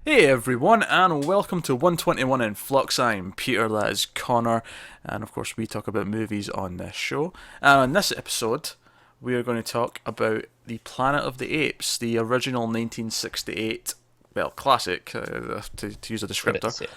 Hey everyone, and welcome to 121 in Flux. I'm Peter, that is Connor, and of course we talk about movies on this show. And on this episode, we are going to talk about the Planet of the Apes, the original 1968, well, classic, to use a descriptor.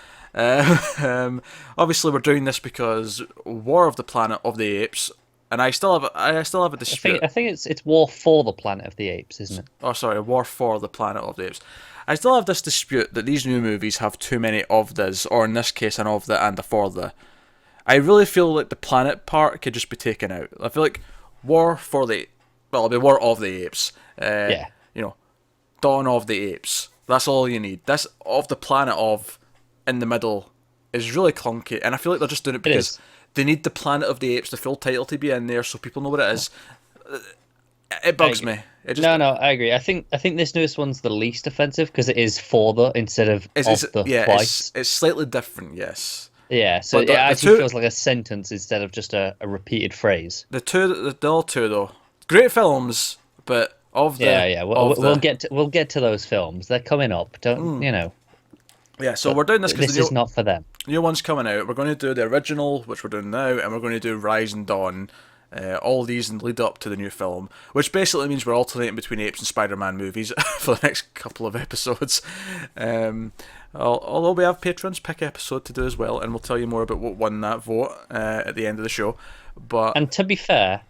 Obviously we're doing this because War of the Planet of the Apes, and I still have a dispute. I think it's War for the Planet of the Apes, isn't it? Oh, sorry, War for the Planet of the Apes. I still have this dispute that these new movies have too many of this, or in this case, an of the and a for the. I really feel like the planet part could just be taken out. I feel like War for the, well, it'll be War of the Apes. Yeah, You know, Dawn of the Apes. That's all you need. This of the planet of in the middle is really clunky, and I feel like they're just doing it it because is. they need the Planet of the Apes, the full title, to be in there so people know what it is. It I bugs agree. me. It just No, I agree. I think this newest one's the least offensive because it is for the instead it's of the yeah, twice. it's slightly different, yes. Yeah, so But it the actually two feels like a sentence instead of just a repeated phrase. the all two though, great films, but Yeah. We'll, of we'll the get to, we'll get to those films. They're coming up. Don't you know? yeah. So But we're doing this because this is not for them. new one's coming out. We're going to do the original, which we're doing now, and we're going to do Rise and Dawn. All these in lead up to the new film, which basically means we're alternating between Apes and Spider-Man movies for the next couple of episodes. Although we have patrons pick episode to do as well, and we'll tell you more about what won that vote at the end of the show. But And to be fair,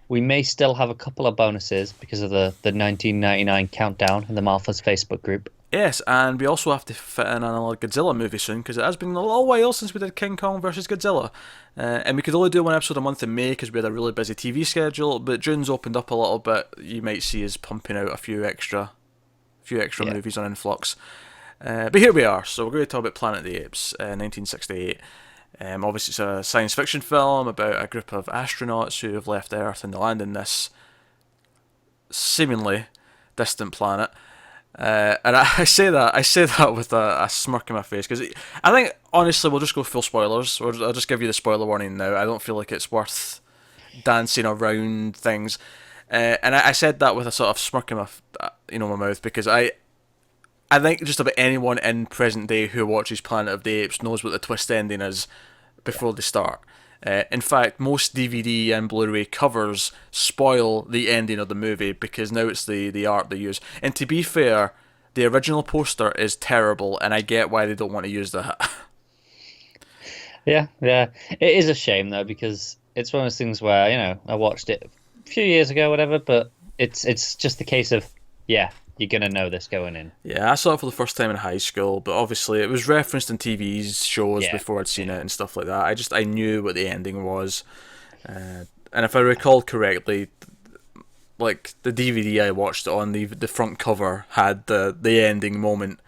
we may still have a couple of bonuses because of the 1999 countdown in the Martha's Facebook group. yes, and we also have to fit in another Godzilla movie soon because it has been a little while since we did King Kong versus Godzilla, and we could only do one episode a month in May because we had a really busy TV schedule. But June's opened up a little bit. You might see us pumping out a few extra Yeah. movies on Influx. But here we are. So we're going to talk about Planet of the Apes, 1968. Obviously, it's a science fiction film about a group of astronauts who have left Earth and they land in this seemingly distant planet. And I say that with a smirk in my face because I think honestly we'll just go full spoilers. I'll just give you the spoiler warning now. I don't feel like it's worth dancing around things, and I said that with a sort of smirk in my mouth because I think just about anyone in present day who watches Planet of the Apes knows what the twist ending is before they start. In fact, most DVD and Blu-ray covers spoil the ending of the movie because now it's the art they use. And to be fair, the original poster is terrible, and I get why they don't want to use that. Yeah. It is a shame though because it's one of those things where I watched it a few years ago, whatever. But it's just the case of you're gonna know this going in. Yeah, I saw it for the first time in high school, but obviously it was referenced in TV shows Yeah, before I'd seen yeah, it and stuff like that. I knew what the ending was, and if I recall correctly, like the DVD I watched on, the front cover had the ending moment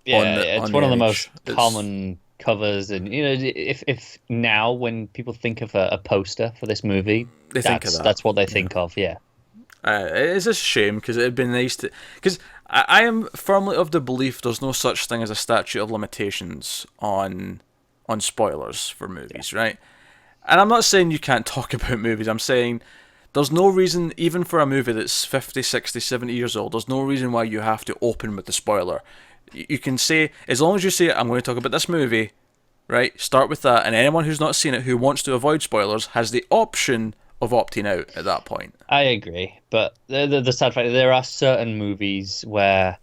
on yeah. the It's on one the of the edge. most common covers, and if now when people think of a poster for this movie, They think of that. that's what they Yeah. think of. Yeah, It's a shame because it'd been nice to. Because I am firmly of the belief there's no such thing as a statute of limitations on spoilers for movies, right? And I'm not saying you can't talk about movies. I'm saying there's no reason, even for a movie that's 50, 60, 70 years old, there's no reason why you have to open with the spoiler. You can say, as long as you say, I'm going to talk about this movie, right? Start with that, and anyone who's not seen it who wants to avoid spoilers has the option of opting out at that point. I agree. But the sad fact there are certain movies where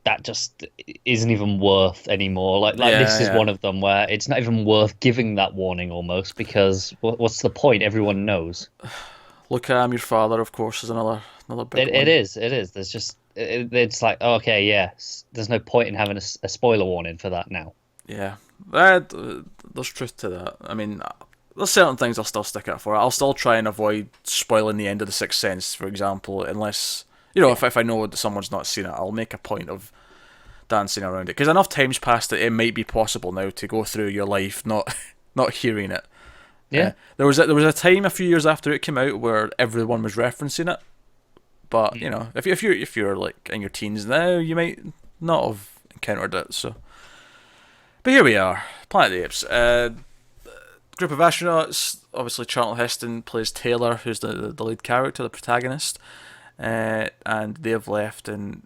that just isn't even worth anymore. Like Yeah, this is yeah. one of them where it's not even worth giving that warning almost because what's the point? Everyone knows. Look, I'm your father, of course, is another big It one. is. It is. There's just it's like okay, yes. There's no point in having a spoiler warning for that now. Yeah, there's truth to that. I mean, there's certain things I'll still stick up for. I'll still try and avoid spoiling the end of The Sixth Sense, for example, unless Yeah. if I know that someone's not seen it, I'll make a point of dancing around it because enough time's passed that it might be possible now to go through your life not not hearing it. Yeah. There was a time a few years after it came out where everyone was referencing it, but if you're like in your teens now, you might not have encountered it. So, but here we are, Planet of the Apes. Group of astronauts. Obviously, Charlton Heston plays Taylor, who's the lead character, the protagonist. and they have left in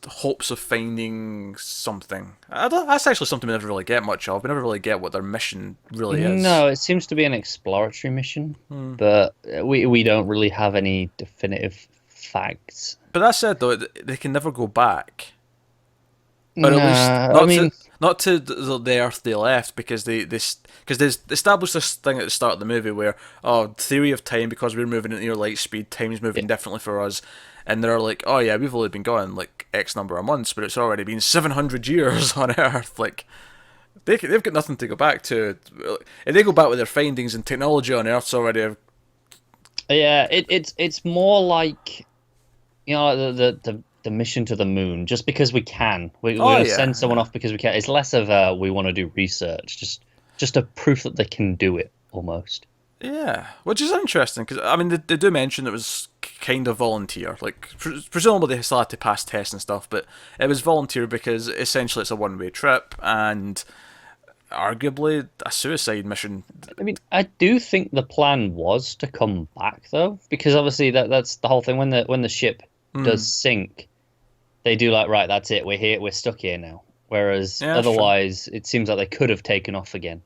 hopes of finding something. That's actually something we never really get much of. We never really get what their mission really is. No, it seems to be an exploratory mission, but we don't really have any definitive facts. But that said, though, they can never go back. Or Nah, at least I mean, not to the Earth they left, because they established this thing at the start of the movie where, theory of time, because we're moving at near light speed, time's moving differently for us, and they're like, oh yeah, we've only been gone like X number of months, but it's already been 700 years on Earth. Like they've got nothing to go back to. If they go back with their findings and technology on Earth's already. yeah, it's more like, you know, the mission to the moon, just because we can. We'll send someone off because we can. It's less of we want to do research, just a proof that they can do it, almost. Yeah, which is interesting, because, I mean, they do mention it was kind of volunteer. Like, presumably they still had to pass tests and stuff, but it was volunteer because essentially it's a one-way trip, and arguably a suicide mission. I mean, I do think the plan was to come back, though, because obviously that's the whole thing. When the ship does sink, they do like, right, that's it, we're here, we're stuck here now. Whereas otherwise, it seems like they could have taken off again.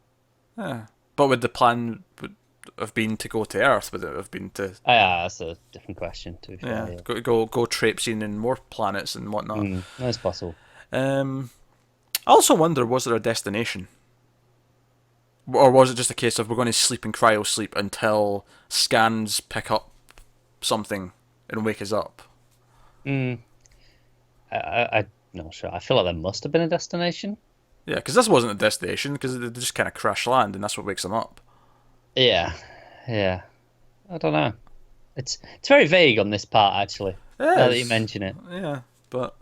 Yeah, but would the plan have been to go to Earth? Would it have been to? Yeah, that's a different question. To be fair, go traipsing in more planets and whatnot. That's possible. I also wonder, was there a destination, or was it just a case of we're going to sleep in cryo sleep until scans pick up something and wake us up? I'm not sure. I feel like there must have been a destination. Yeah, because this wasn't a destination, because they just kind of crash land, and that's what wakes them up. Yeah. I don't know. It's very vague on this part, actually. Yeah, now that you mention it. Yeah, but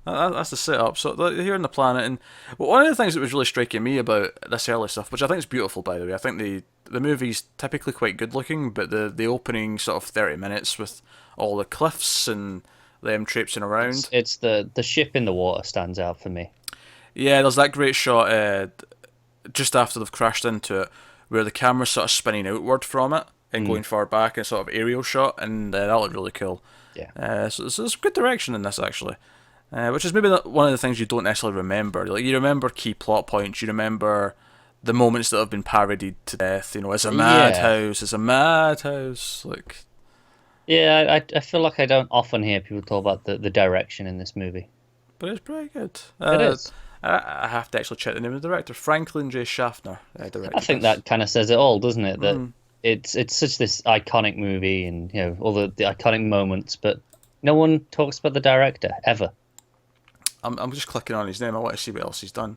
that's the setup. So they're here on the planet, and one of the things that was really striking me about this early stuff, which I think is beautiful, by the way, I think the movie's typically quite good looking, but the opening sort of 30 minutes with all the cliffs and them traipsing around. It's the ship in the water stands out for me. Yeah, there's that great shot just after they've crashed into it, where the camera's sort of spinning outward from it and going far back, in sort of aerial shot, and that looked really cool. Yeah. So there's good direction in this, actually, which is maybe one of the things you don't necessarily remember. Like, you remember key plot points, you remember the moments that have been parodied to death. You know, it's a madhouse, it's a madhouse. Like, yeah, I feel like I don't often hear people talk about the direction in this movie. But it's pretty good. It is. I have to actually check the name of the director. Franklin J. Schaffner directed. I think that kind of says it all, doesn't it? That it's such this iconic movie, and you know all the iconic moments, but no one talks about the director ever. I'm just clicking on his name. I want to see what else he's done.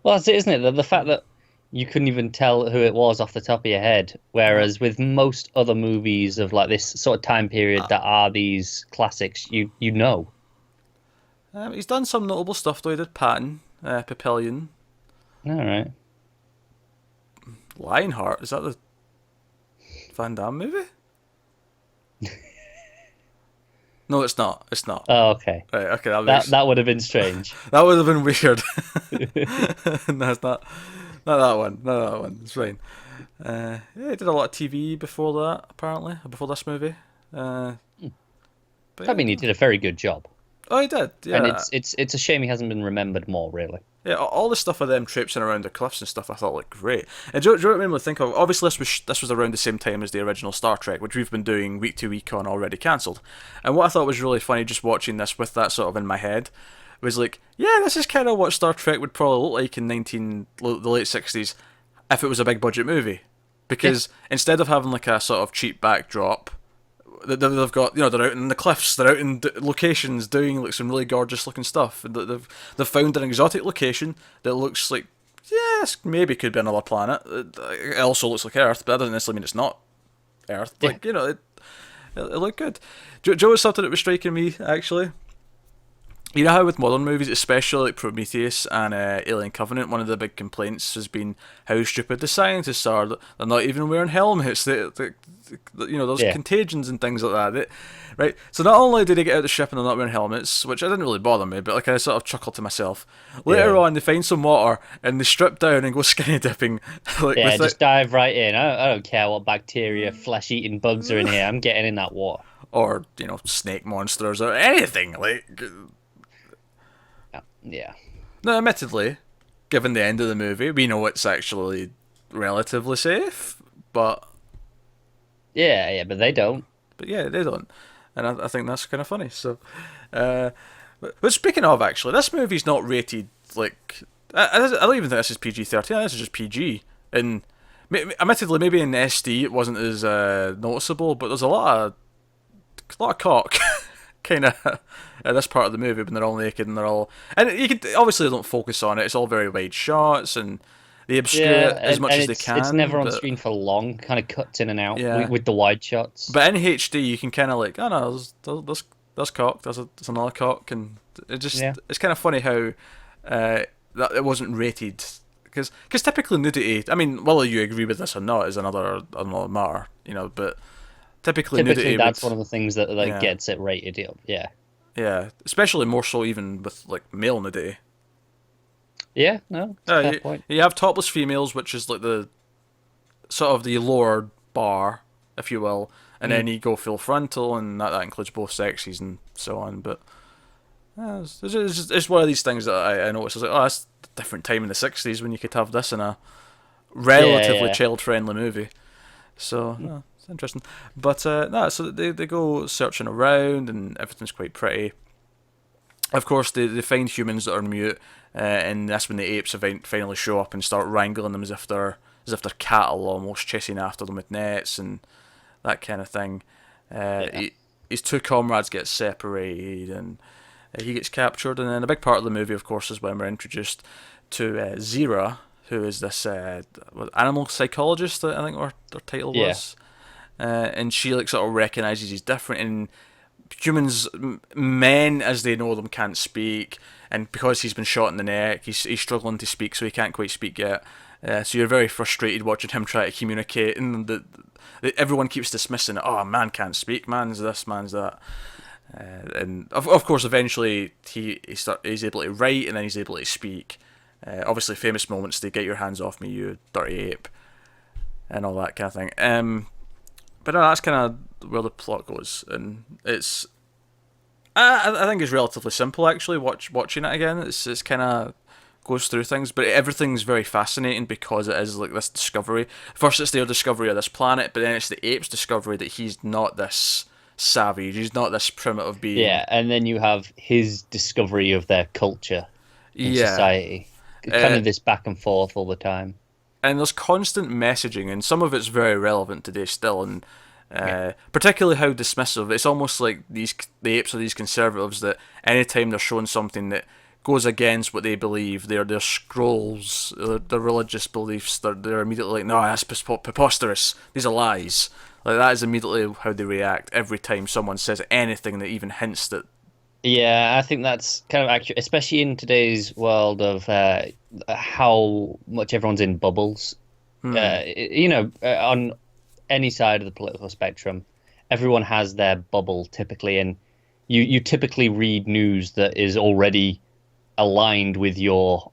Well, that's it, isn't it? The fact that you couldn't even tell who it was off the top of your head, whereas with most other movies of like this sort of time period that are these classics, you know. He's done some notable stuff though. He did Patton, Papillion. All right. Lionheart, is that the Van Damme movie? No, it's not. It's not. Oh, okay. Right, okay. That would have been strange. That would have been weird. No, it's not. Not that one. Not that one. It's fine. Yeah, he did a lot of TV before that, apparently, before this movie. But I mean, he did a very good job. Oh, he did. Yeah. And it's a shame he hasn't been remembered more, really. Yeah, all the stuff of them traipsing around the cliffs and stuff, I thought looked great. And do you know what I made me think of? Obviously, this was around the same time as the original Star Trek, which we've been doing week to week on Already Cancelled. And what I thought was really funny, just watching this with that sort of in my head, was like, yeah, this is kind of what Star Trek would probably look like in the late 60s if it was a big budget movie. Because instead of having like a sort of cheap backdrop, they've got, you know, they're out in the cliffs, they're out in locations doing like some really gorgeous looking stuff. They've found an exotic location that looks like, yes, maybe could be another planet. It also looks like Earth, but that doesn't necessarily mean it's not Earth. Like, you know, it looked good. Do you know what's something that was striking me, actually? You know how with modern movies, especially like Prometheus and Alien Covenant, one of the big complaints has been how stupid the scientists are. They're not even wearing helmets. You know, there's contagions and things like that. Right? So not only did they get out of the ship and they're not wearing helmets, which I didn't really bother me, but like I sort of chuckled to myself. Later on, they find some water and they strip down and go skinny dipping. Just dive right in. I don't care what bacteria, flesh-eating bugs are in here. I'm getting in that water. or snake monsters or anything like. Yeah. Now, admittedly, given the end of the movie, we know it's actually relatively safe, but but they don't. But yeah, they don't, and I think that's kind of funny. So, but speaking of, actually, this movie's not rated like I don't even think this is PG-13. This is just PG, and admittedly, maybe in SD it wasn't as noticeable, but there's a lot of cock, kind of, at this part of the movie when they're all naked and you can obviously they don't focus on it. It's all very wide shots and they obscure it as much as they can. It's never on screen for long, kind of cuts in and out with the wide shots. But in HD, you can kind of like, oh no, there's cock, there's another cock, and it's kind of funny how that it wasn't rated. Because typically nudity, I mean, whether you agree with this or not is another matter, but typically nudity that's one of the things that gets it rated up, Yeah, especially more so even with like male nudity. Yeah, no, fair point. You have topless females, which is like the sort of the lower bar, if you will, and then you go full frontal, and that includes both sexes and so on. But it's one of these things that I noticed. I was like, oh, that's a different time in the 60s when you could have this in a relatively child-friendly movie. So, it's interesting. But, so they go searching around, and everything's quite pretty. Of course, they find humans that are mute, and that's when the apes finally show up and start wrangling them as if they're cattle, almost chasing after them with nets and that kind of thing. His two comrades get separated, and he gets captured. And then a big part of the movie, of course, is when we're introduced to Zira, who is this animal psychologist, I think her title was. And she sort of recognises he's different, and humans, men as they know them, can't speak, and because he's been shot in the neck, he's struggling to speak, so he can't quite speak yet. So you're very frustrated watching him try to communicate, and everyone keeps dismissing it. Oh, man can't speak, man's this, man's that. And of course, eventually he's able to write, and then he's able to speak. Obviously, famous moments, they get your hands off me, you dirty ape, and all that kind of thing. But no, that's kind of where the plot goes, and I think it's relatively simple actually. Watching it again, it's kind of goes through things, but everything's very fascinating because it is like this discovery. First, it's their discovery of this planet, but then it's the ape's discovery that he's not this savage, he's not this primitive being. Yeah, and then you have his discovery of their culture in society. Kind of this back and forth all the time. And there's constant messaging, and some of it's very relevant today still, and particularly how dismissive. It's almost like the apes are these conservatives that anytime they're showing something that goes against what they believe, their scrolls, their religious beliefs, they're immediately like, no, that's preposterous, these are lies. Like, that is immediately how they react every time someone says anything that even hints that. Yeah, I think that's kind of accurate, especially in today's world of how much everyone's in bubbles. On any side of the political spectrum, everyone has their bubble typically, and you typically read news that is already aligned with your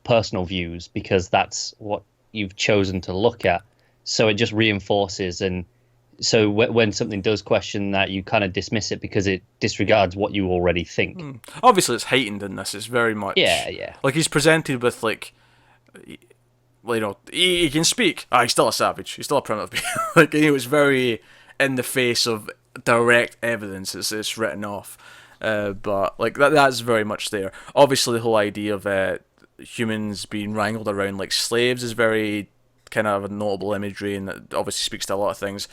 personal views because that's what you've chosen to look at. So it just reinforces, and so when something does question that, you kind of dismiss it because it disregards what you already think. Obviously, it's heightened in this. It's very much like he's presented with he can speak. He's still a savage. He's still a primitive being. Like, he was very in the face of direct evidence. It's written off, but like that's very much there. Obviously, the whole idea of humans being wrangled around like slaves is very kind of a notable imagery, and that obviously speaks to a lot of things.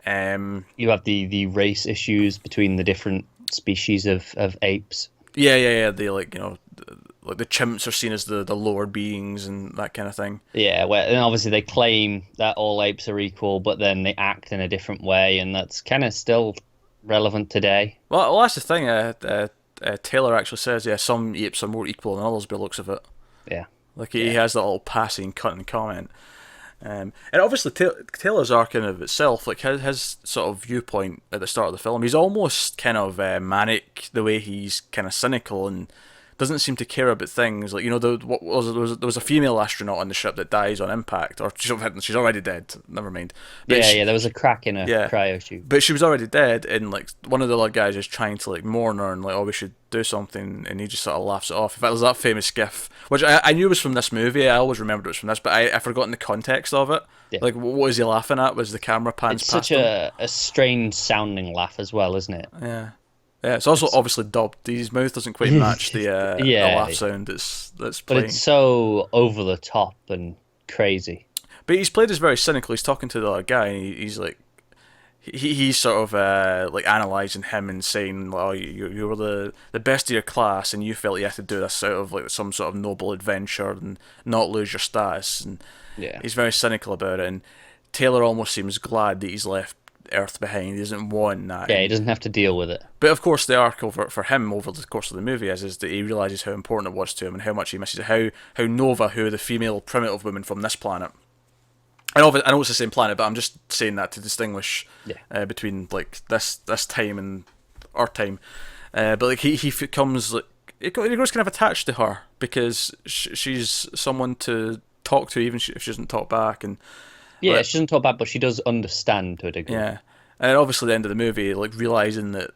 You have the race issues between the different species of apes. Yeah. They like the chimps are seen as the lower beings and that kind of thing. Yeah, and obviously they claim that all apes are equal, but then they act in a different way, and that's kind of still relevant today. Well, that's the thing. Taylor actually says, some apes are more equal than others by the looks of it. Yeah. Like, he has that little passing cutting comment. And obviously Taylor's arc in of itself, like his sort of viewpoint at the start of the film, he's almost kind of manic, the way he's kind of cynical and doesn't seem to care about things like, there was a female astronaut on the ship that dies on impact, or she's already dead. Never mind. But there was a crack in a cryo chute. But she was already dead, and like one of the other guys is trying to like mourn her and like, oh, we should do something, and he just sort of laughs it off. In fact, there's that famous gif, which I knew was from this movie. I always remembered it was from this, but I forgotten the context of it. Yeah. Like, what was he laughing at? Was the camera pans it's past such a strange sounding laugh as well, isn't it? Yeah. Yeah, it's also obviously dubbed. His mouth doesn't quite match the laugh sound that's playing. But it's so over the top and crazy. But he's played as very cynical. He's talking to the other guy, and he's like, he's sort of like analysing him and saying, "Oh, you were the best of your class, and you felt you had to do this out of like some sort of noble adventure and not lose your status." And he's very cynical about it. And Taylor almost seems glad that he's left Earth behind. He doesn't want that. Yeah, he doesn't have to deal with it. But of course, the arc for him over the course of the movie is that he realises how important it was to him and how much he misses it. How Nova, who are the female primitive women from this planet. I know it's the same planet, but I'm just saying that to distinguish between like this time and our time. But like he becomes like he grows kind of attached to her because she's someone to talk to, even if she doesn't talk back. And yeah, she doesn't talk back, but she does understand to a degree. Yeah, and obviously, at the end of the movie, like realizing that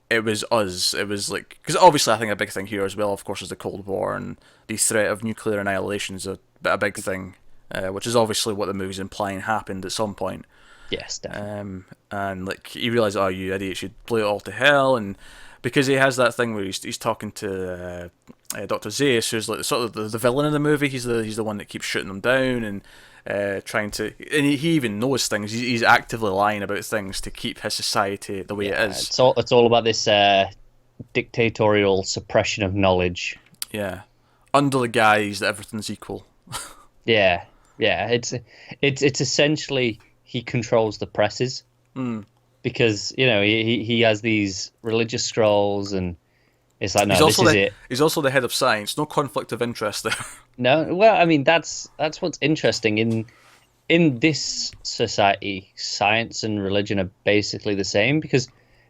it was us. It was like, because obviously, I think a big thing here as well, of course, is the Cold War and the threat of nuclear annihilation is a big thing, which is obviously what the movie's implying happened at some point. Yes, definitely. And like he realized, oh, you idiot, you blew it all to hell, and because he has that thing where he's talking to Dr. Zaius, who's like sort of the villain in the movie. He's the one that keeps shooting them down and trying to, and he even knows things. He's actively lying about things to keep his society the way it is. It's all about this dictatorial suppression of knowledge. Yeah, under the guise that everything's equal. yeah. It's essentially he controls the presses because he has these religious scrolls and it's like, no, this is it. He's also the head of science. No conflict of interest there. No, well, I mean that's what's interesting in this society. Science and religion are basically the same because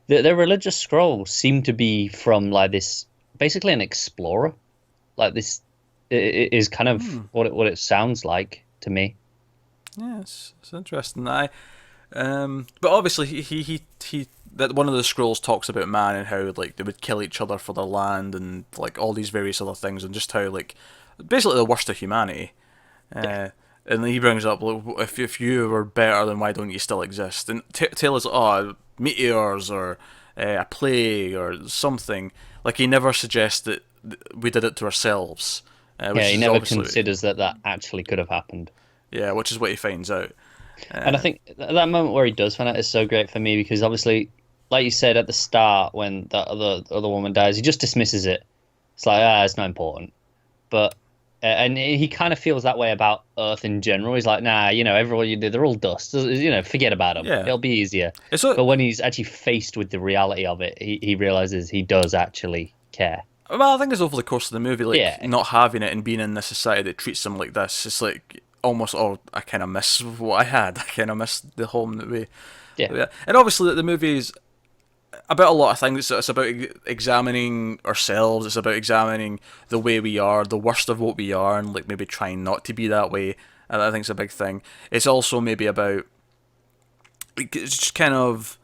their religious scrolls seem to be from like this, basically an explorer. Like this is kind of what it sounds like to me. Yeah, it's interesting. But obviously he that one of the scrolls talks about man and how like they would kill each other for their land and like all these various other things and just how like basically the worst of humanity. And he brings up, look, if you were better, then why don't you still exist? And Taylor's like, meteors or a plague or something. Like he never suggests that we did it to ourselves. He never considers that actually could have happened. Yeah, which is what he finds out. And I think that moment where he does find out is so great for me because obviously, like you said at the start, when that other woman dies, he just dismisses it. It's like, it's not important. But and he kind of feels that way about Earth in general. He's like, nah, everyone you do, they're all dust. Forget about them. Yeah. It'll be easier. But when he's actually faced with the reality of it, he realizes he does actually care. Well, I think it's over the course of the movie, like not having it and being in this society that treats him like this. It's like almost, I kind of miss what I had. I kind of miss the home that we. Yeah. And obviously, the movie is about a lot of things. It's about examining ourselves. It's about examining the way we are, the worst of what we are, and like maybe trying not to be that way. And I think it's a big thing. It's also maybe about just kind of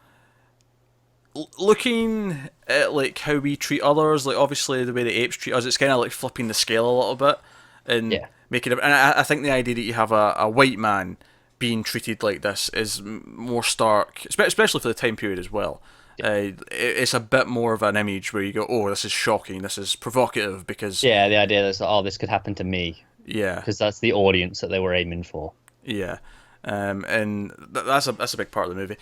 looking at like how we treat others. Like obviously the way the apes treat us, it's kind of like flipping the scale a little bit and making it. And I think the idea that you have a white man being treated like this is more stark, especially for the time period as well. It's a bit more of an image where you go, oh, this is shocking, this is provocative, because the idea is, this could happen to me, because that's the audience that they were aiming for. And that's a big part of the movie.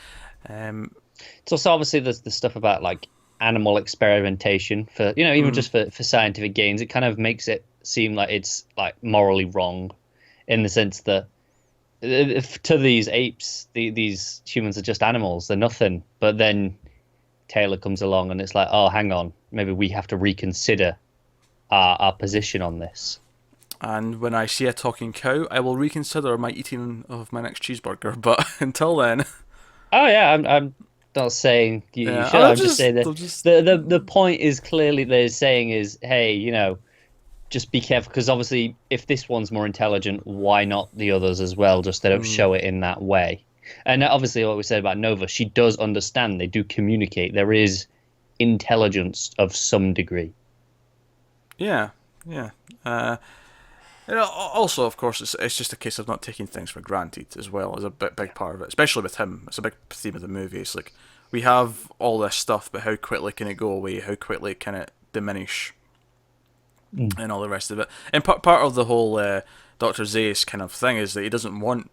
It's also obviously the stuff about like animal experimentation for even just for scientific gains. It kind of makes it seem like it's like morally wrong, in the sense that to these apes, these humans are just animals, they're nothing. But then Taylor comes along and it's like, oh, hang on, maybe we have to reconsider our position on this. And when I see a talking cow, I will reconsider my eating of my next cheeseburger. But until then, oh yeah, not saying you Yeah, should. I'm just saying that I'll just. the point is clearly they're saying is, hey, just be careful because obviously if this one's more intelligent, why not the others as well? Just they don't show it in that way. And obviously what we said about Nova, she does understand. They do communicate. There is intelligence of some degree. Yeah, yeah. Also, of course, it's just a case of not taking things for granted as well as a big part of it, especially with him. It's a big theme of the movie. It's like we have all this stuff, but how quickly can it go away? How quickly can it diminish? And all the rest of it. And part of the whole Dr. Zaius kind of thing is that he doesn't want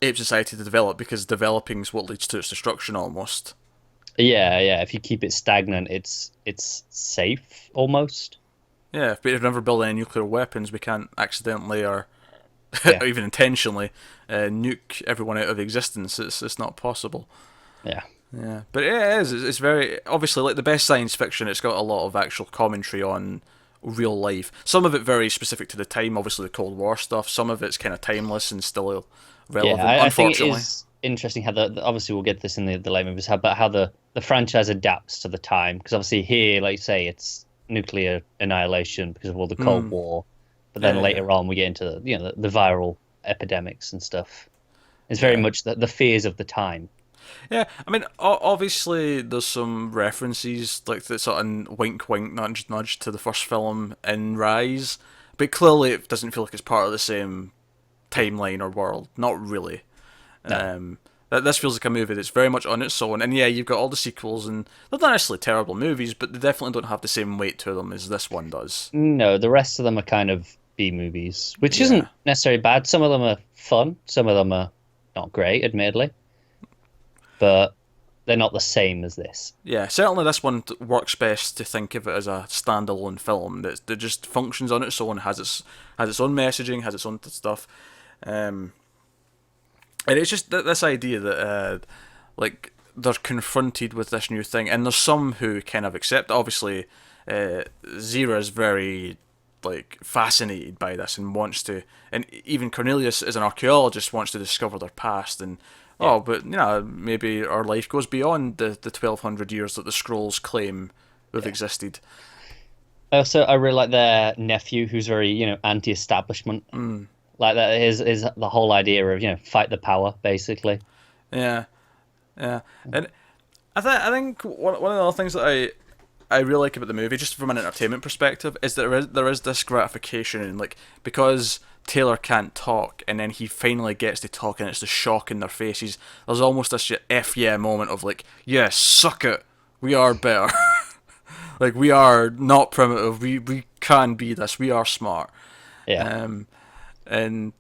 ape society to develop because developing is what leads to its destruction almost. Yeah, yeah. If you keep it stagnant, it's safe almost. Yeah, if we never build any nuclear weapons, we can't accidentally or Yeah, or even intentionally nuke everyone out of existence. It's not possible. yeah, Yeah, but it is. It's very obviously like the best science fiction. It's got a lot of actual commentary on real life. Some of it very specific to the time. Obviously, the Cold War stuff. Some of it's kind of timeless and still relevant. yeah. I think it Unfortunately, is interesting how obviously we'll get this in the late movies, how the franchise adapts to the time. Because obviously here, like you say, it's nuclear annihilation because of all the Cold War. But then later on, we get into the viral epidemics and stuff. It's very much the fears of the time. yeah. I mean, obviously, there's some references like that sort of wink, wink, nudge, nudge to the first film in Rise, but clearly it doesn't feel like it's part of the same timeline or world. Not really. No. This feels like a movie that's very much on its own, and yeah, you've got all the sequels, and they're not necessarily terrible movies, but they definitely don't have the same weight to them as this one does. No, the rest of them are kind of B movies, which isn't necessarily bad. Some of them are fun, some of them are not great, admittedly, but they're not the same as this. Yeah, certainly this one works best to think of it as a standalone film that just functions on its own, has its own messaging, has its own stuff. And it's just this idea that, like, they're confronted with this new thing, and there's some who kind of accept it. Obviously, Zira is very, like, fascinated by this and wants to, and even Cornelius, as an archaeologist, wants to discover their past, and, but, maybe our life goes beyond the 1200 years that the scrolls claim have existed. Also, I really like their nephew, who's very, anti-establishment. Like that is the whole idea of fight the power, basically. Yeah, yeah, and I think one of the other things that I really like about the movie, just from an entertainment perspective, is that there is this gratification in, like, because Taylor can't talk, and then he finally gets to talk, and it's the shock in their faces. There's almost this F yeah moment of like, yes, suck it, we are better. Like, we are not primitive. We can be this. We are smart. Yeah. And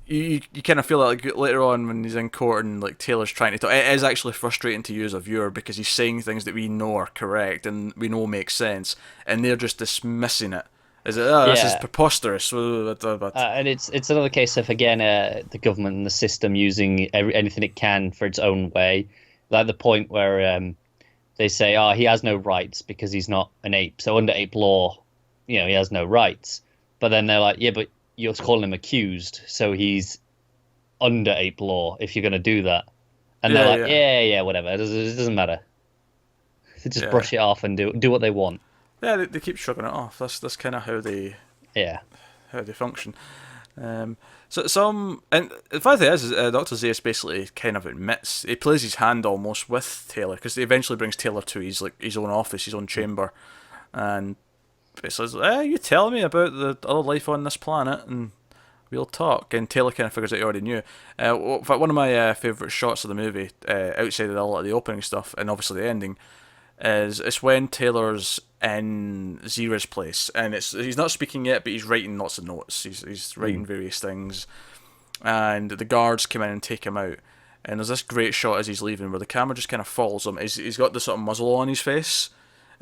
you kind of feel like later on when he's in court and like Taylor's trying to talk, it is actually frustrating to you as a viewer because he's saying things that we know are correct and we know make sense, and they're just dismissing it. This is preposterous. And it's another case of, again, the government and the system using anything it can for its own way. Like the point where they say, he has no rights because he's not an ape. So under ape law, he has no rights. But then they're like, yeah, but you're calling him accused, so he's under ape law if you're going to do that. And they're like, yeah, whatever. It doesn't matter. They just brush it off and do what they want. Yeah, they keep shrugging it off. That's kind of how they function. And the funny thing is Dr. Zaius basically kind of admits, he plays his hand almost with Taylor, because he eventually brings Taylor to his own office, his own chamber, and basically says, you tell me about the other life on this planet and we'll talk. And Taylor kind of figures out he already knew. In fact, one of my favourite shots of the movie, outside of a lot of the opening stuff and obviously the ending, is it's when Taylor's in Zira's place, and he's not speaking yet, but he's writing lots of notes. He's writing various things, and the guards come in and take him out. And there's this great shot as he's leaving where the camera just kind of follows him. He's got the sort of muzzle on his face,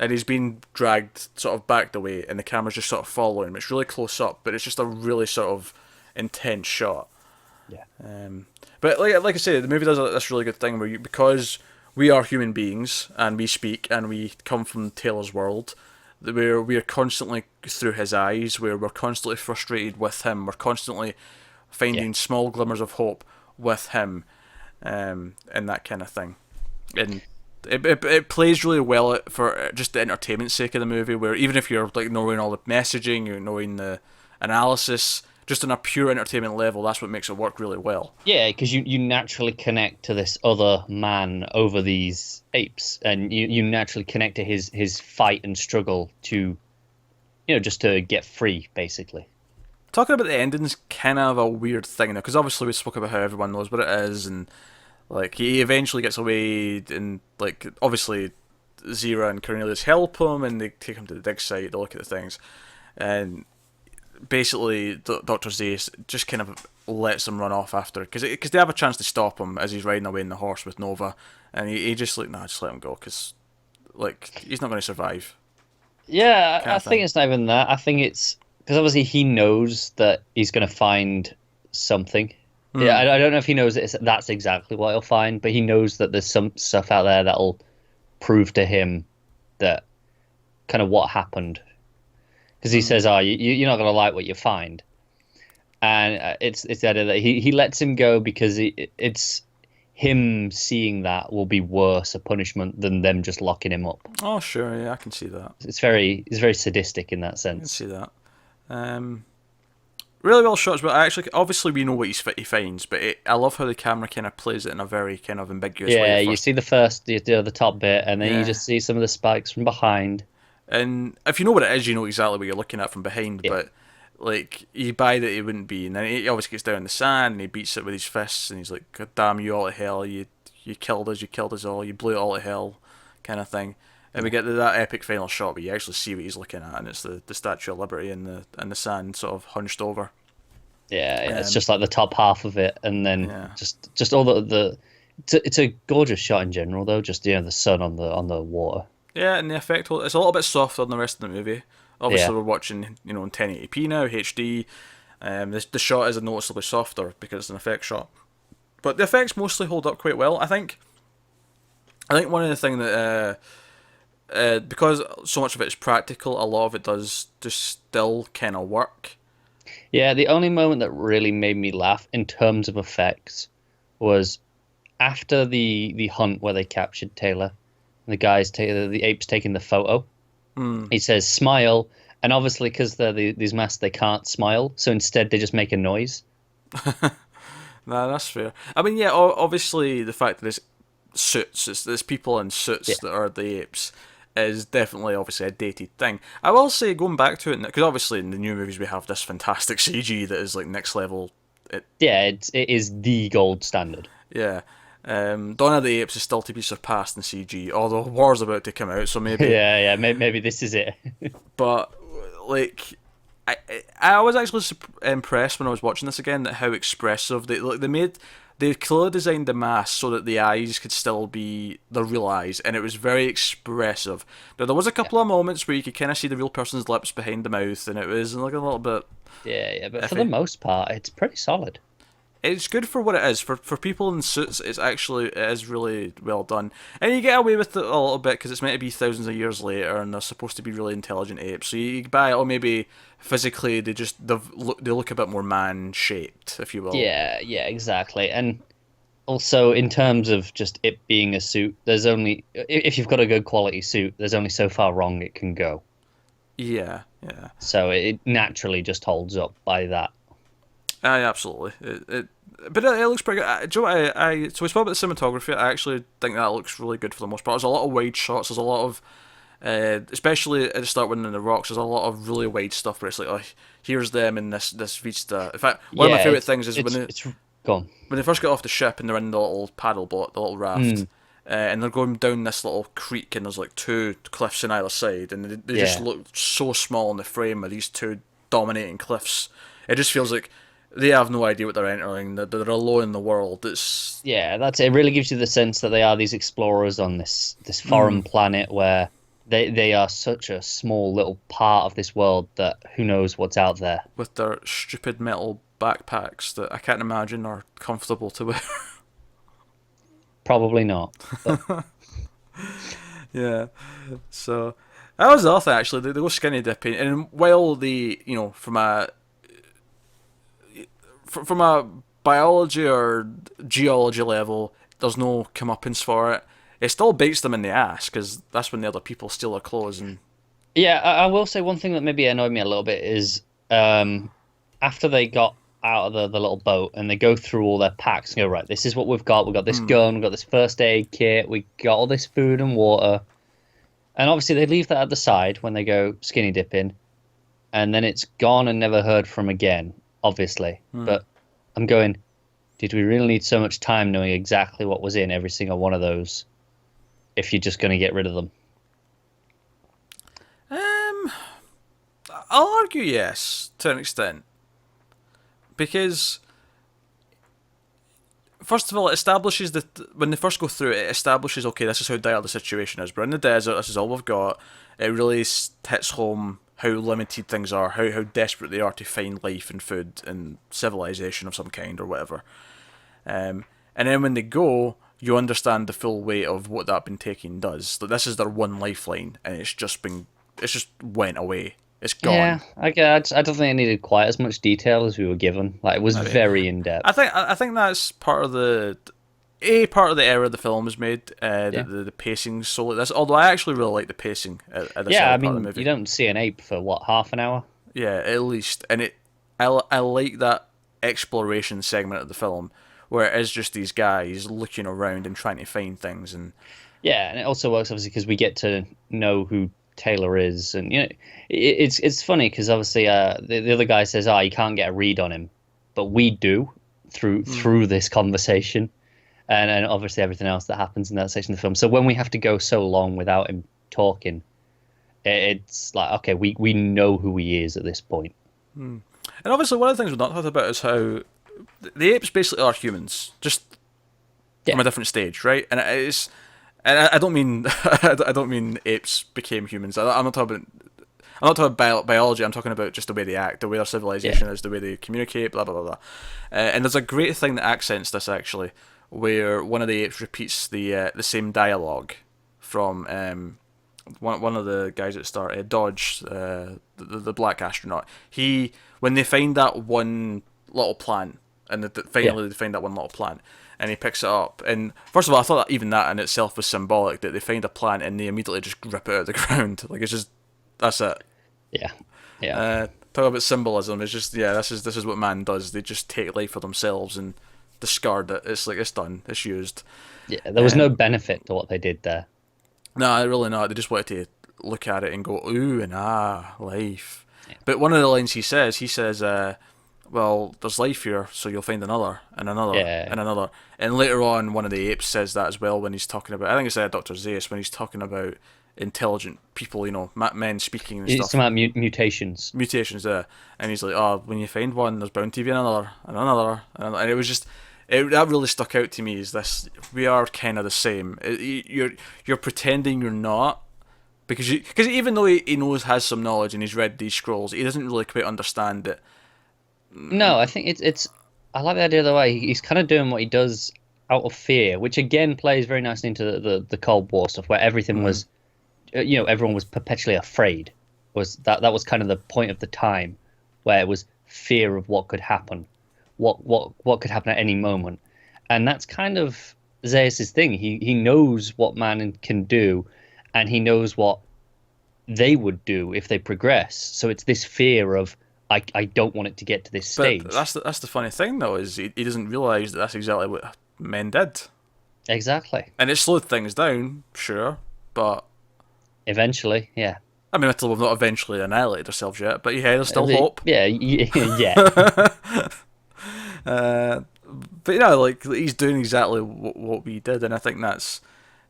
and he's been dragged sort of backed away, and the camera's just sort of following him. It's really close up, but it's just a really sort of intense shot. Yeah. But like I say, the movie does this really good thing where because we are human beings and we speak and we come from Taylor's world, we are constantly through his eyes, where we're constantly frustrated with him. We're constantly finding small glimmers of hope with him, and that kind of thing. And it plays really well for just the entertainment sake of the movie, where even if you're like knowing all the messaging, you're knowing the analysis, just on a pure entertainment level, that's what makes it work really well. Yeah, because you naturally connect to this other man over these apes, and you naturally connect to his fight and struggle to, just to get free, basically. Talking about the ending's kind of a weird thing now, because obviously we spoke about how everyone knows what it is, and like he eventually gets away, and like obviously Zira and Cornelius help him, and they take him to the dig site to look at the things, and basically Dr. Zayas just kind of lets him run off after, because they have a chance to stop him as he's riding away in the horse with Nova, and he just like, nah, just let him go, because like he's not going to survive. Yeah, I think it's not even that. I think it's because obviously he knows that he's going to find something. Yeah, I don't know if he knows that's exactly what he'll find, but he knows that there's some stuff out there that'll prove to him that kind of what happened. Because he says, "Oh, you're not going to like what you find," and it's the idea that he lets him go because it's him seeing that will be worse a punishment than them just locking him up. Oh, sure, yeah, I can see that. It's very sadistic in that sense. I can see that. Really well shot, but actually, obviously, we know what he finds, but I love how the camera kind of plays it in a very kind of ambiguous way. Yeah, you see the top bit, and then you just see some of the spikes from behind. And if you know what it is, you know exactly what you're looking at from behind, but like, you buy that it wouldn't be, and then he obviously gets down in the sand, and he beats it with his fists, and he's like, God damn you all to hell, you killed us all, you blew it all to hell, kind of thing. And we get that epic final shot where you actually see what he's looking at, and it's the Statue of Liberty in the sand, sort of hunched over. Yeah, it's just like the top half of it, and then just all the it's a gorgeous shot in general, though. Just the sun on the water. Yeah, and the effect, it's a little bit softer than the rest of the movie. Obviously, we're watching in 1080p now, HD. The shot is noticeably softer because it's an effect shot, but the effects mostly hold up quite well. I think one of the things that because so much of it is practical, a lot of it does just still kind of work. Yeah, the only moment that really made me laugh in terms of effects was after the hunt where they captured Taylor. The guys the apes taking the photo. He says smile, and obviously because they're these masks, they can't smile, so instead they just make a noise. Nah, that's fair. I mean, yeah, obviously the fact that there's suits, there's people in suits that are the apes, is definitely obviously a dated thing. I will say, going back to it, because obviously in the new movies we have this fantastic CG that is like next level. It is the gold standard. Yeah. Dawn of the Apes is still to be surpassed in CG, although War's about to come out, so maybe... maybe this is it. But, like, I was actually impressed when I was watching this again at how expressive they clearly designed the mask so that the eyes could still be the real eyes, and it was very expressive. Now, there was a couple of moments where you could kind of see the real person's lips behind the mouth, and it was like a little bit... Yeah, but for the most part, it's pretty solid. It's good for what it is. For people in suits, it is really well done, and you get away with it a little bit because it's meant to be thousands of years later, and they're supposed to be really intelligent apes. So you buy it, or maybe physically they look a bit more man shaped, if you will. Yeah, exactly. And also in terms of just it being a suit, there's only if you've got a good quality suit, there's only so far wrong it can go. Yeah. So it naturally just holds up by that. Absolutely. But it looks pretty good. Do you know what so we spoke about the cinematography. I actually think that looks really good for the most part. There's a lot of wide shots. There's a lot of, especially at the start when in the rocks, there's a lot of really wide stuff where it's like, oh, here's them in this vista. In fact, one of my favourite things is when they first get off the ship and they're in the little paddle boat, the little raft, and they're going down this little creek, and there's like two cliffs on either side, and they just look so small in the frame of these two dominating cliffs. It just feels like they have no idea what they're entering. They're alone in the world. That's it. It really gives you the sense that they are these explorers on this foreign planet where they are such a small little part of this world that who knows what's out there. With their stupid metal backpacks that I can't imagine are comfortable to wear. Probably not. Yeah. So that was the other thing, actually. They go skinny dipping, and while from a biology or geology level, there's no comeuppance for it. it still bites them in the ass because that's when the other people steal their clothes and. Yeah, I will say one thing that maybe annoyed me a little bit is after they got out of the little boat and they go through all their packs and go, right, this is what we've got. We've got this gun, we've got this first aid kit, we got all this food and water. And obviously they leave that at the side when they go skinny dipping. And then it's gone and never heard from again, obviously. But I'm going, did we really need so much time knowing exactly what was in every single one of those if you're just going to get rid of them? I'll argue yes, to an extent. Because, first of all, it establishes that when they first go through it, it establishes, okay, this is how dire the situation is. We're in the desert, this is all we've got. It really hits home how limited things are, how desperate they are to find life and food and civilization of some kind or whatever. And then when they go, you understand the full weight of what that been taking does. Like, this is their one lifeline, and it's just went away. It's gone. Yeah, I don't think it needed quite as much detail as we were given. Like, it was very in depth. I think that's part of the error the film is made. The pacing so like this. Although I actually really like the pacing at this part of the movie. You don't see an ape for what, half an hour? Yeah, at least, and I like that exploration segment of the film where it is just these guys looking around and trying to find things and. Yeah, and it also works obviously because we get to know who Taylor is, and you know, it's funny because obviously the other guy says, you can't get a read on him, but we do through this conversation, and obviously everything else that happens in that section of the film. So when we have to go so long without him talking, it's like, okay, we know who he is at this point. And obviously one of the things we've not talked about is how the apes basically are humans, just from a different stage, right? And it is. And I don't mean I don't mean apes became humans. I'm not talking about biology. I'm talking about just the way they act, the way their civilization is, the way they communicate, blah blah blah blah. And there's a great thing that accents this actually, where one of the apes repeats the same dialogue from one of the guys at the start, Dodge, the black astronaut. When they find that one little plant, and finally they find that one little plant. And he picks it up. And first of all, I thought that even that in itself was symbolic, that they find a plant and they immediately just rip it out of the ground. Like, it's just, that's it. Yeah. Talk about symbolism. It's just, this is what man does. They just take life for themselves and discard it. It's like, it's done. It's used. Yeah, there was no benefit to what they did there. No, really not. They just wanted to look at it and go, ooh and life. Yeah. But one of the lines he says, well, there's life here, so you'll find another, and another, and another. And later on, one of the apes says that as well when he's talking about, I think it's Dr. Zaius, when he's talking about intelligent people, you know, men speaking and stuff. It's about mutations. Mutations, yeah. And he's like, when you find one, there's bound to be another, and another, and another. And it was just, that really stuck out to me, is this, we are kind of the same. You're pretending you're not, because even though he has some knowledge and he's read these scrolls, he doesn't really quite understand it. No, I think it's. I like the idea of the way he's kind of doing what he does out of fear, which again plays very nicely into the Cold War stuff, where everything was, everyone was perpetually afraid. That was kind of the point of the time, where it was fear of what could happen, what could happen at any moment, and that's kind of Zaius' thing. He knows what man can do, and he knows what they would do if they progress. So it's this fear of, I don't want it to get to this stage. But that's the funny thing, though, is he doesn't realise that that's exactly what men did. Exactly. And it slowed things down, sure, but... Eventually, yeah. I mean, we've not eventually annihilated ourselves yet, but yeah, there's still hope. Yeah. But, like, he's doing exactly what we did, and I think that's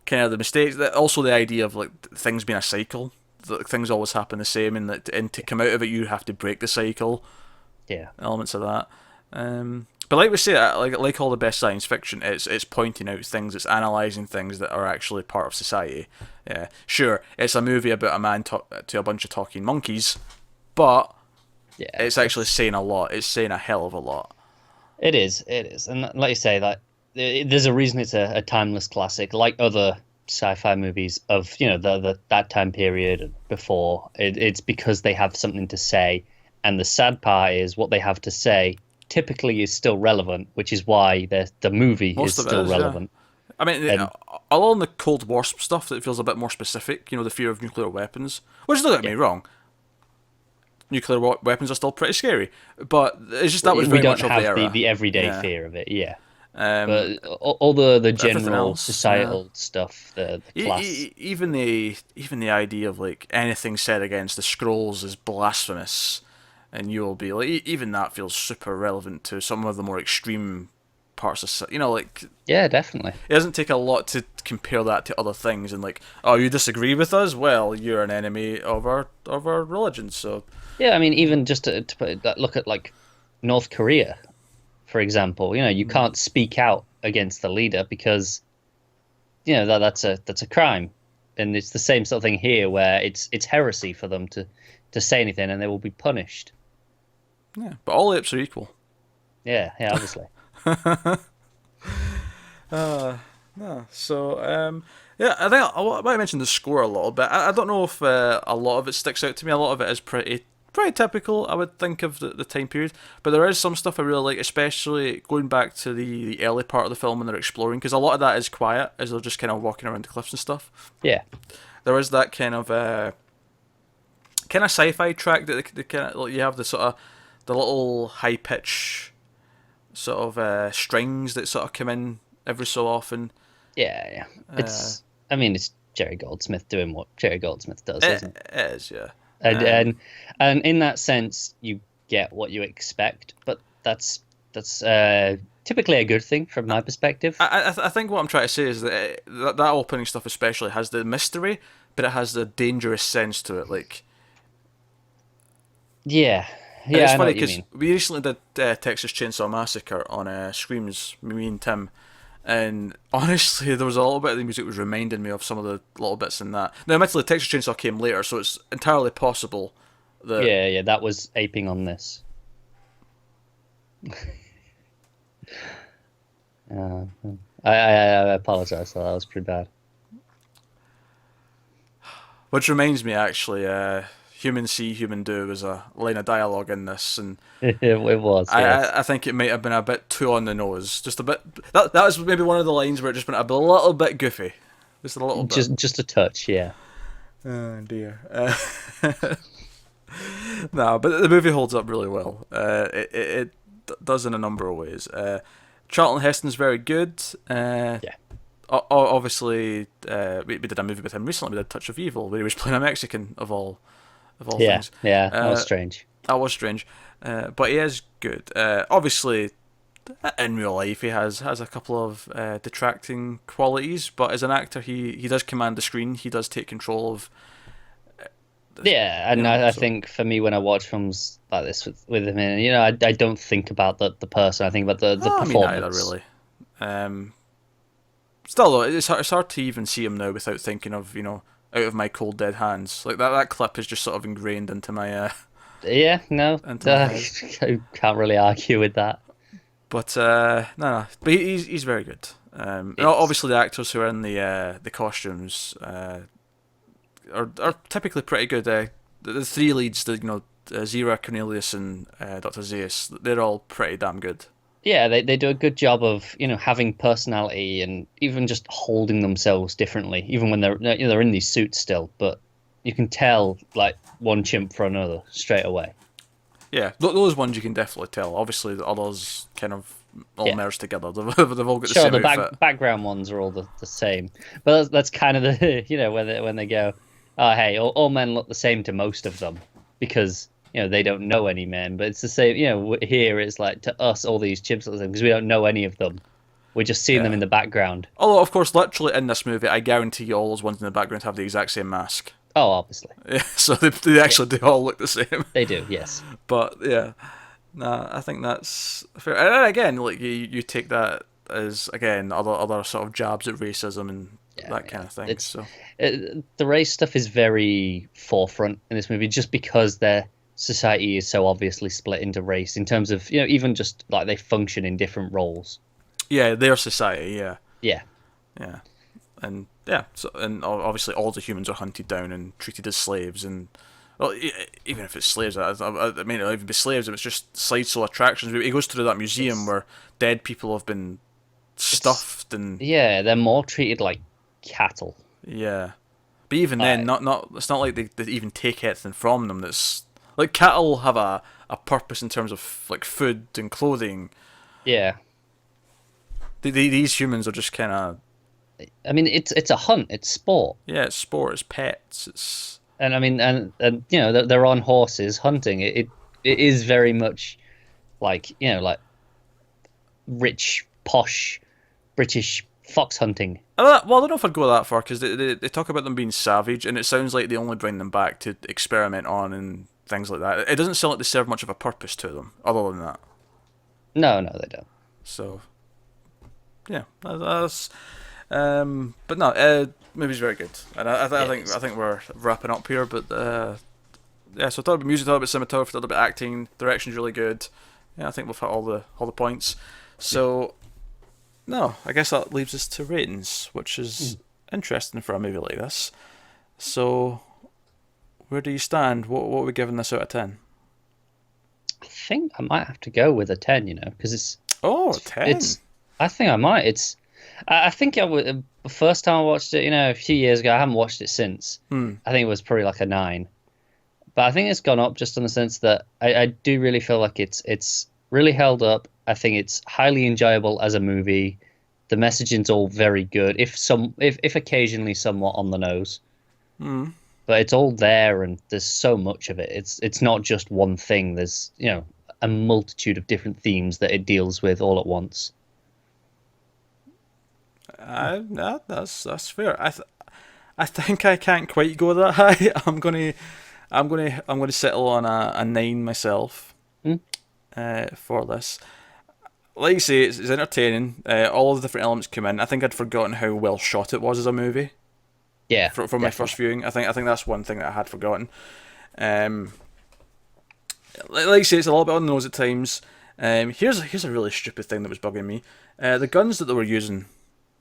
kind of the mistakes. Also, the idea of, like, things being a cycle. Things always happen the same, and to come out of it, you have to break the cycle. Yeah, elements of that. But like we say, like all the best science fiction, it's pointing out things, it's analysing things that are actually part of society. Yeah, sure, it's a movie about a man to a bunch of talking monkeys, but it's actually saying a lot. It's saying a hell of a lot. It is, and like you say, like there's a reason it's a timeless classic, like other sci-fi movies of that time period and before. It's because they have something to say, and the sad part is what they have to say typically is still relevant, which is why the movie is still relevant. I mean, And along the Cold War stuff, that feels a bit more specific. The fear of nuclear weapons. Which, don't get me wrong, nuclear weapons are still pretty scary. But it's just that was very much of the era. We don't have the everyday Yeah. fear of it, yeah. Um, But all the general else, societal stuff, the class. even the idea of like anything said against the scrolls is blasphemous, and you will be like, even that feels super relevant to some of the more extreme parts of like. Yeah, definitely. It doesn't take a lot to compare that to other things, and like, oh, you disagree with us? Well, you're an enemy of our religion. So yeah, I mean, even just to look at like North Korea, for example. You can't speak out against the leader because that's a crime, and it's the same sort of thing here where it's heresy for them to say anything, and they will be punished. Yeah, but all apes are equal. Yeah, obviously. No, so yeah, I think I might mention the score a little bit. I don't know if a lot of it sticks out to me. A lot of it is pretty typical, I would think, of the time period. But there is some stuff I really like, especially going back to the early part of the film when they're exploring, because a lot of that is quiet as they're just kind of walking around the cliffs and stuff. Yeah, there is that kind of sci-fi track that they kind of, like, you have the sort of the little high pitch sort of strings that sort of come in every so often. Yeah. It's Jerry Goldsmith doing what Jerry Goldsmith does, isn't it? It is, yeah. And in that sense, you get what you expect, but that's typically a good thing from my perspective. I think what I'm trying to say is that that opening stuff especially has the mystery, but it has the dangerous sense to it. Like, yeah, it's I know funny what you because mean. we recently did Texas Chainsaw Massacre on Screams, me and Tim. And honestly, there was a little bit of the music that was reminding me of some of the little bits in that. Now, admittedly, Texas Chainsaw came later, so it's entirely possible that... Yeah, that was aping on this. I apologize, that was pretty bad. Which reminds me, actually, human see, human do was a line of dialogue in this, and it was. Yes. I think it might have been a bit too on the nose, just a bit. That was maybe one of the lines where it just went a little bit goofy, just a little bit. Just a touch, yeah. Oh dear. No, but the movie holds up really well. It does in a number of ways. Charlton Heston's very good. Yeah. Obviously, we did a movie with him recently. We did Touch of Evil, where he was playing a Mexican of all things. Yeah, that was strange. That was strange, but he is good. Obviously, in real life, he has a couple of detracting qualities, but as an actor, he does command the screen. He does take control of. Yeah, and I think for me, when I watch films like this with him in, I don't think about the person. I think about the performance. Me neither, really. Still, though, it's hard to even see him now without thinking of, Out of My Cold Dead Hands. Like, that clip is just sort of ingrained into my... Yeah, no, I can't really argue with that. But, no. But he's very good. Obviously, the actors who are in the costumes are typically pretty good. The three leads, Zira, Cornelius, and Dr. Zaius, they're all pretty damn good. Yeah, they do a good job of having personality and even just holding themselves differently, even when they're in these suits still. But you can tell like one chimp from another straight away. Yeah, those ones you can definitely tell. Obviously, the others kind of all merged together. They've all got the same outfit. Background ones are all the same. But that's kind of the when they go, oh hey, all men look the same to most of them because. They don't know any men, but it's the same. Here it's like to us, all these chimps look the same because we don't know any of them. We're just seeing them in the background. Although, of course, literally in this movie, I guarantee you all those ones in the background have the exact same mask. Oh, obviously. Yeah, so they actually do all look the same. They do, yes. But yeah, I think that's fair. And again, like you take that as again other sort of jabs at racism and that kind of thing. The race stuff is very forefront in this movie, just because their society is so obviously split into race in terms of even just like they function in different roles. Yeah, their society. Yeah. And so obviously all the humans are hunted down and treated as slaves, and well, even if it's slaves, I mean, it'll even be slaves if it's just sideshow attractions. He goes through that museum where dead people have been stuffed and yeah, they're more treated like cattle. yeah. But even then, not it's not like they even take anything from them. That's like cattle have a purpose in terms of like food and clothing. Yeah. These humans are just kind of. I mean, it's a hunt. It's sport. Yeah, it's sport. It's pets. It's. And I mean, and you know, they're on horses hunting. It is very much like, you know, like rich, posh, British fox hunting. Well, I don't know if I'd go that far because they talk about them being savage, and it sounds like they only bring them back to experiment on and things like that. It doesn't sound like they serve much of a purpose to them, other than that. No, no, they don't. So, yeah, that's. But no, movie's very good, and I think we're wrapping up here. But yeah, so I thought about music, thought about cinematography, thought about acting, direction's really good. Yeah, I think we've hit all the points. So, no, I guess that leaves us to ratings, which is interesting for a movie like this. So, where do you stand? What are we giving this out of 10? I think I might have to go with a 10, you know, because it's... Oh, 10? I think I might. I think I would... The first time I watched it, you know, a few years ago, I haven't watched it since. I think it was probably like a 9. But I think it's gone up just in the sense that I do really feel like it's really held up. I think it's highly enjoyable as a movie. The messaging's all very good, if occasionally somewhat on the nose. But it's all there, and there's so much of it. It's not just one thing. There's, you know, a multitude of different themes that it deals with all at once. That's fair. I think I can't quite go that high. I'm gonna settle on a 9 myself. For this. Like you say, it's entertaining. All of the different elements come in. I think I'd forgotten how well shot it was as a movie. Yeah, from my first viewing, I think that's one thing that I had forgotten. Like you say, it's a little bit on the nose at times. Here's a really stupid thing that was bugging me. The guns that they were using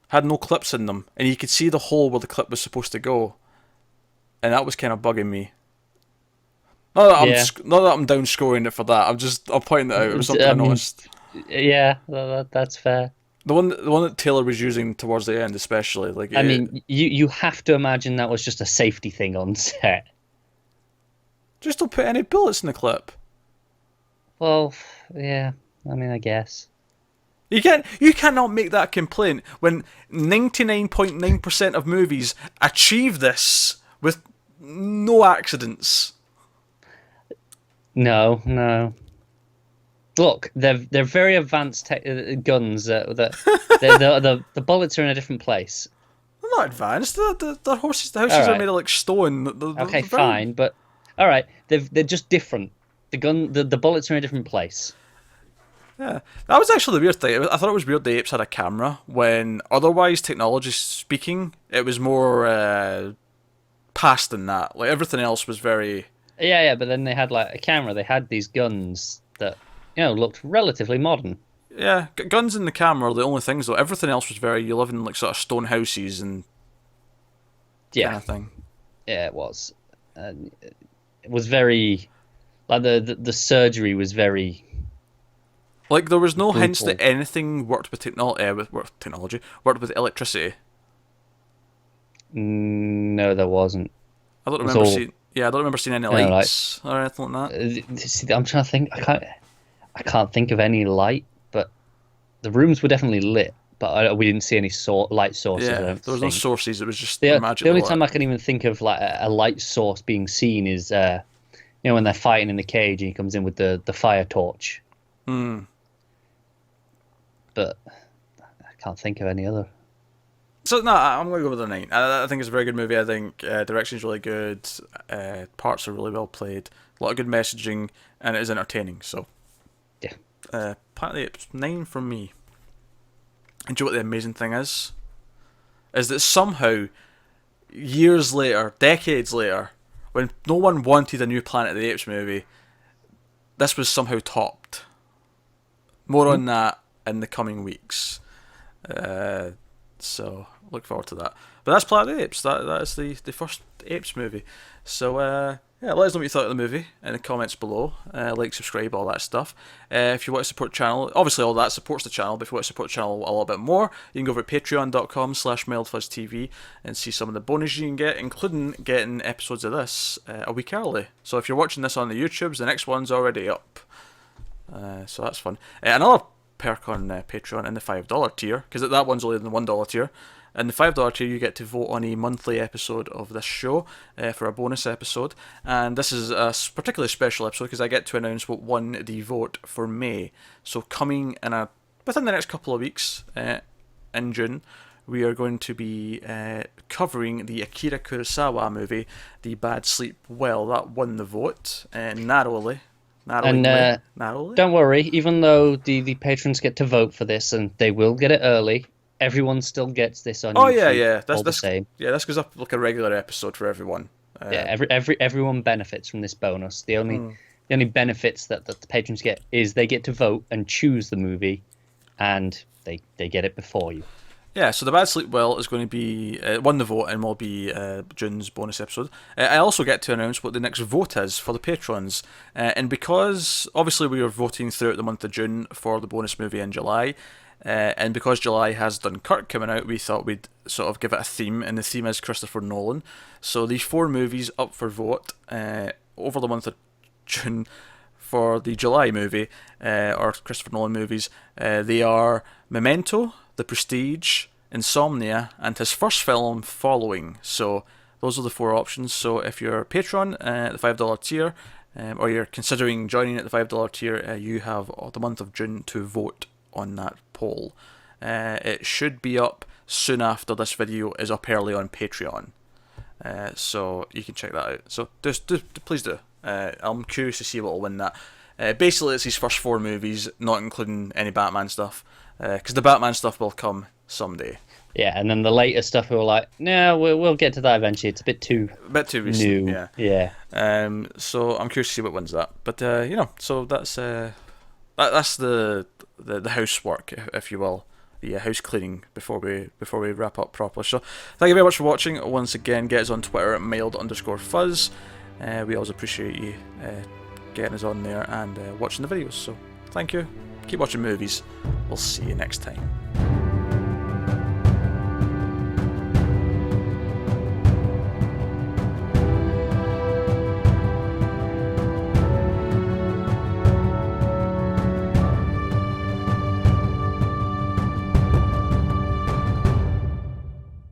had no clips in them, and you could see the hole where the clip was supposed to go, and that was kind of bugging me. Not that I'm down scoring it for that. I'm pointing it out. It was something I noticed. Yeah, that's fair. The one that Taylor was using towards the end, especially, like. I mean, you have to imagine that was just a safety thing on set. Just don't put any bullets in the clip. Well, yeah. I mean, I guess. You cannot make that complaint when 99.9% of movies achieve this with no accidents. No. Look, they're very advanced guns. The bullets are in a different place. They're not advanced. The houses are made of like stone. Okay, fine, but all right, they're just different. The bullets are in a different place. Yeah, that was actually the weird thing. I thought it was weird the apes had a camera when otherwise, technology speaking, it was more past than that. Like everything else was very. Yeah, but then they had like a camera. They had these guns that, you know, looked relatively modern. Yeah, guns in the camera are the only things though. Everything else was very. You live in like sort of stone houses and. Kind of thing. Yeah, it was. It was very, like the surgery was very. Like there was no brutal. hints that anything worked with technology, worked with electricity. No, there wasn't. I don't remember seeing. Yeah, I don't remember seeing any lights or anything like that. See, I'm trying to think. I can't think of any light, but the rooms were definitely lit. But we didn't see any light sources. Yeah, there was no sources. It was just the magic. only time I can even think of like a light source being seen is, you know, when they're fighting in the cage and he comes in with the fire torch. But I can't think of any other. So no, I'm gonna go with a 9. I think it's a very good movie. I think direction's really good. Parts are really well played. A lot of good messaging, and it is entertaining. So yeah, apparently it's 9 from me. And do you know what the amazing thing is? Is that somehow, years later, decades later, when no one wanted a new Planet of the Apes movie, this was somehow topped. More on that in the coming weeks. So look forward to that. But that's Planet of the Apes. That is the first Apes movie. So Yeah, let us know what you thought of the movie in the comments below. Like, subscribe, all that stuff. If you want to support the channel, obviously all that supports the channel, but if you want to support the channel a little bit more, you can go over to patreon.com/MildFuzzTV and see some of the bonuses you can get, including getting episodes of this a week early. So if you're watching this on the YouTubes, the next one's already up. So that's fun. Another perk on Patreon in the $5 tier, because that one's only in the $1 tier. In the $5 tier, you get to vote on a monthly episode of this show for a bonus episode. And this is a particularly special episode because I get to announce what won the vote for May. So coming within the next couple of weeks in June, we are going to be covering the Akira Kurosawa movie, The Bad Sleep Well. That won the vote narrowly. Narrowly. Don't worry, even though the patrons get to vote for this, and they will get it early, everyone still gets this on YouTube. Yeah. That's the same. Yeah, this goes up like a regular episode for everyone. Everyone benefits from this bonus. The only benefits that the patrons get is they get to vote and choose the movie, and they get it before you. Yeah, so The Bad Sleep Well is going to be won the vote and will be June's bonus episode. I also get to announce what the next vote is for the patrons. And because, obviously, we are voting throughout the month of June for the bonus movie in July, and because July has Dunkirk coming out, we thought we'd sort of give it a theme, and the theme is Christopher Nolan. So these 4 movies up for vote over the month of June for the July movie, or Christopher Nolan movies, they are Memento, The Prestige, Insomnia, and his first film, Following. So those are the 4 options. So if you're a patron at the $5 tier, or you're considering joining at the $5 tier, you have the month of June to vote on that poll. It should be up soon after this video is up early on Patreon, so you can check that out. So please do. I'm curious to see what will win that. Basically, it's his first 4 movies, not including any Batman stuff, because the Batman stuff will come someday. Yeah, and then the later stuff we were like, no, we'll get to that eventually. It's a bit too recent. New. Yeah. So I'm curious to see what wins that. But so that's the housework, if you will, the house cleaning before we wrap up properly. So thank you very much for watching. Once again, get us on Twitter at mild_fuzz. We always appreciate you getting us on there and watching the videos. So thank you. Keep watching movies. We'll see you next time.